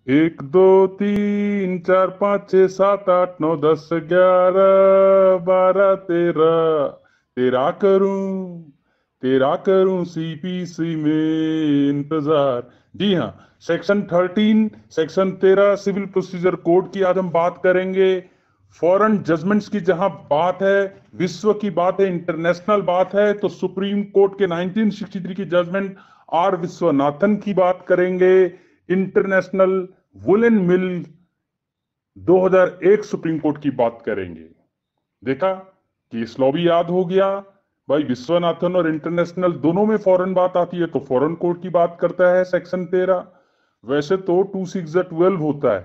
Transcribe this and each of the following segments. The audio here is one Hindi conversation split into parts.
एक दो तीन चार पाँच छः सात आठ नौ 10 11 12 13 तेरा करूं सीपीसी में इंतजार। जी हाँ, section 13, section 13 civil procedure code की आज हम बात करेंगे। फॉरेन जजमेंट्स की जहां बात है, विश्व की बात है, इंटरनेशनल बात है, तो सुप्रीम कोर्ट के 1963 की जजमेंट आर विश्वनाथन की बात करेंगे। इंटरनेशनल वुलन मिल 2001 सुप्रीम कोर्ट की बात करेंगे। देखा, केस लॉ भी याद हो गया। भाई विश्वनाथन और इंटरनेशनल दोनों में फॉरेन बात आती है तो फॉरेन कोर्ट की बात करता है सेक्शन 13। वैसे तो 2 6 12 होता है,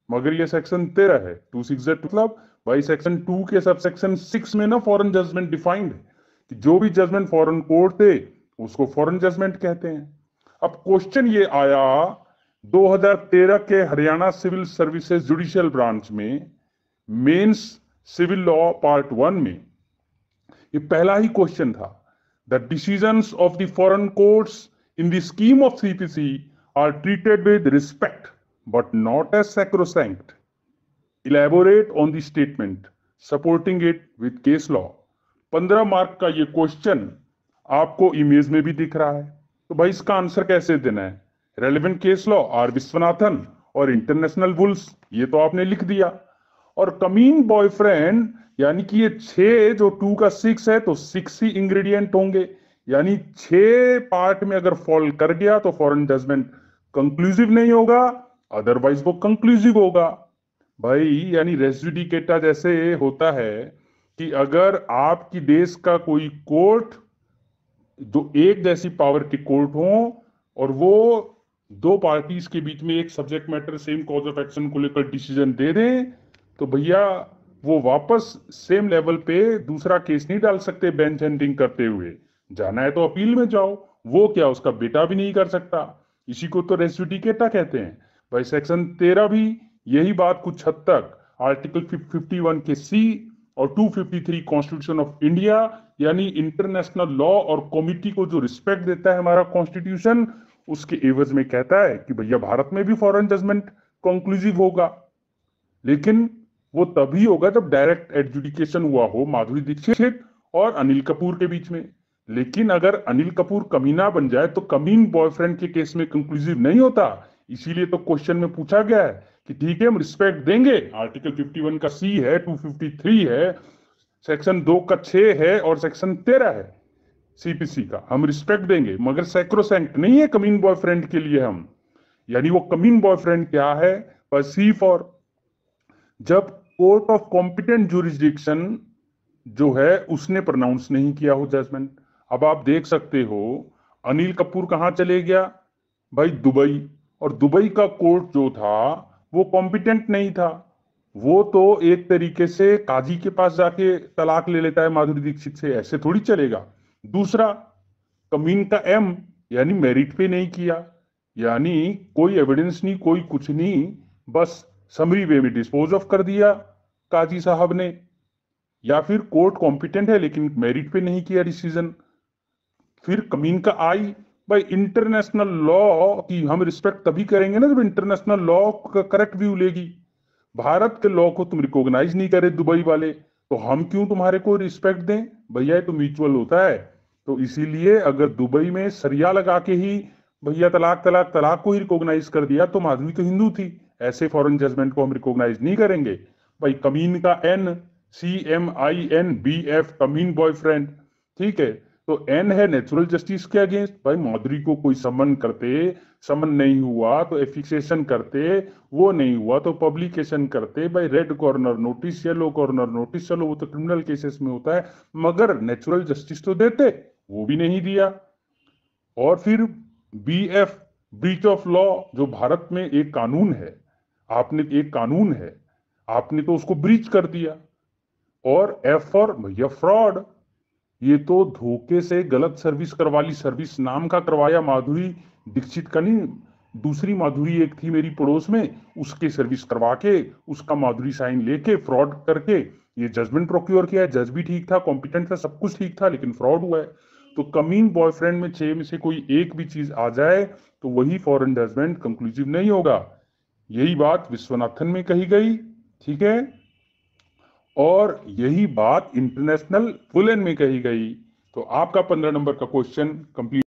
मगर ये सेक्शन 13 है। 2 6 मतलब भाई सेक्शन 2 के सब सेक्शन 6 में ना फॉरेन जजमेंट डिफाइंड है कि जो भी जजमेंट फॉरेन कोर्ट थे उसको फॉरेन जजमेंट कहते हैं। अब क्वेश्चन ये आया 2013 के Haryana civil services judicial branch में मेंस सिविल लॉ पार्ट 1 में ये पहला ही क्वेश्चन था। The decisions of the foreign courts in the scheme of CPC are treated with respect but not as sacrosanct. Elaborate on the statement supporting it with case law. 15 mark का ये क्वेश्चन आपको इमेज में भी दिख रहा है, तो भाई इसका आंसर कैसे देना है? Relevant case law R Viswanathan और इंटरनेशनल वुल्स, ये तो आपने लिख दिया। और कमीन बॉयफ्रेंड यानी कि ये 6 जो 2 का 6 है तो 6 ही इंग्रेडिएंट होंगे, यानी 6 पार्ट में अगर फॉल कर गया तो फॉरेन जजमेंट कंक्लूसिव नहीं होगा, अदरवाइज वो कंक्लूसिव होगा। भाई यानी रेस जुडिकेटा जैसे होता है कि अगर आपकी देश का कोई कोर्ट, जो एक जैसी पावर के कोर्ट हो और वो दो पार्टीज के बीच में एक subject matter same cause of action को लेकर डिसीजन दे दें, तो भैया वो वापस सेम लेवल पे दूसरा केस नहीं डाल सकते बेंच हंटिंग करते हुए। जाना है तो अपील में जाओ, वो क्या उसका बेटा भी नहीं कर सकता। इसी को तो रेस जुडिकेटा कहते हैं। भाई सेक्शन 13 भी यही बात कुछ हद तक आर्टिकल 51 के सी और 253 कॉन्स्टिट्यूशन ऑफ इंडिया यानी इंटरनेशनल लॉ और कमिटी को जो रिस्पेक्ट देता है हमारा कॉन्स्टिट्यूशन, उसके एवज में कहता है कि भैया भारत में भी फॉरेन जजमेंट कंक्लूसिव होगा, लेकिन वो तभी होगा जब डायरेक्ट एडजुडिकेशन हुआ हो माधुरी दीक्षित और अनिल कपूर के बीच में। लेकिन अगर अनिल कपूर कमीना बन जाए तो कमीन बॉयफ्रेंड के केस में कंक्लूसिव नहीं होता। इसीलिए तो क्वेश्चन में पूछा गया है कि ठीक है हम रिस्पेक्ट देंगे, आर्टिकल 51 का सी है, 253 है, सेक्शन 2 का 6 है और सेक्शन 13 है सीपीसी का, हम रिस्पेक्ट देंगे, मगर सैक्रोसैंक्ट नहीं है कमीन बॉयफ्रेंड के लिए हम। यानी वो कमीन बॉयफ्रेंड क्या है? बस सी फॉर जब कोर्ट ऑफ कॉम्पिटेंट जुरिस्डिक्शन जो है उसने प्रोनाउंस नहीं किया हो जजमेंट। अब आप देख सकते हो अनिल कपूर कहां चले गया? भाई दुबई। और दुबई का कोर्ट जो था वो कॉम्पिटेंट नहीं था, वो तो एक तरीके से काजी के पास जाके तलाक ले लेता है माधुरी दीक्षित से, ऐसे थोड़ी चलेगा। दूसरा, कमीन का एम यानी मेरिट पे नहीं किया, यानी कोई एविडेंस नहीं, कोई कुछ नहीं, बस समरी वे में डिस्पोज ऑफ कर दिया काजी साहब ने। या फिर कोर्ट कॉम्पिटेंट है लेकिन मेरिट पे नहीं किया डिसीजन। फिर कमीन का आई, भाई इंटरनेशनल लॉ की हम रिस्पेक्ट तभी करेंगे ना जब इंटरनेशनल लॉ का करेक्ट व्यू लेगी। भारत के लॉ को तुम रिकॉग्नाइज नहीं करे दुबई वाले, तो हम क्यों तुम्हारे को रिस्पेक्ट दें? भैया ये तो म्यूचुअल होता है। तो इसीलिए अगर दुबई में सरिया लगा के ही भैया तलाक तलाक तलाक को ही रिकॉग्नाइज कर दिया तो माधुरी तो हिंदू थी, ऐसे फॉरेन जजमेंट को हम रिकॉग्नाइज नहीं करेंगे। भाई कमीन का एन, CMIN BF, कमीन बॉयफ्रेंड, ठीक है। तो एन है नेचुरल जस्टिस के अगेंस्ट। भाई माधुरी को कोई समन करते, समन नहीं हुआ तो एफिक्सेशन करते, वो नहीं हुआ तो पब्लिकेशन करते। भाई red corner notice, yellow corner notice, चलो वो तो क्रिमिनल केसेस में होता है, मगर नेचुरल जस्टिस तो देते, वो भी नहीं दिया। और फिर BF, ब्रीच ऑफ लॉ, जो भारत में एक कानून है, आपने एक कानून है, आपने तो उसको ब्रीच कर दिया। और F फॉर भैया फ्रॉड, ये तो धोखे से गलत सर्विस करवा ली, सर्विस नाम का करवाया, माधुरी दीक्षित का नहीं, दूसरी माधुरी एक थी मेरी पड़ोस में, उसके सर्विस करवा के उसका माधुरी साइन लेके फ्रॉड करके ये जजमेंट प्रोक्योर किया है। जज भी ठीक था, कॉम्पिटेंट था, सब कुछ ठीक था, लेकिन फ्रॉड हुआ है। तो कमीन बॉयफ्रेंड में 6 में से कोई एक भी चीज आ जाए तो वही फॉरेन जजमेंट कंक्लूसिव नहीं होगा। यही बात विश्वनाथन में कही गई, ठीक है, और यही बात इंटरनेशनल फुलेन में कही गई। तो आपका 15 नंबर का क्वेश्चन कंप्लीट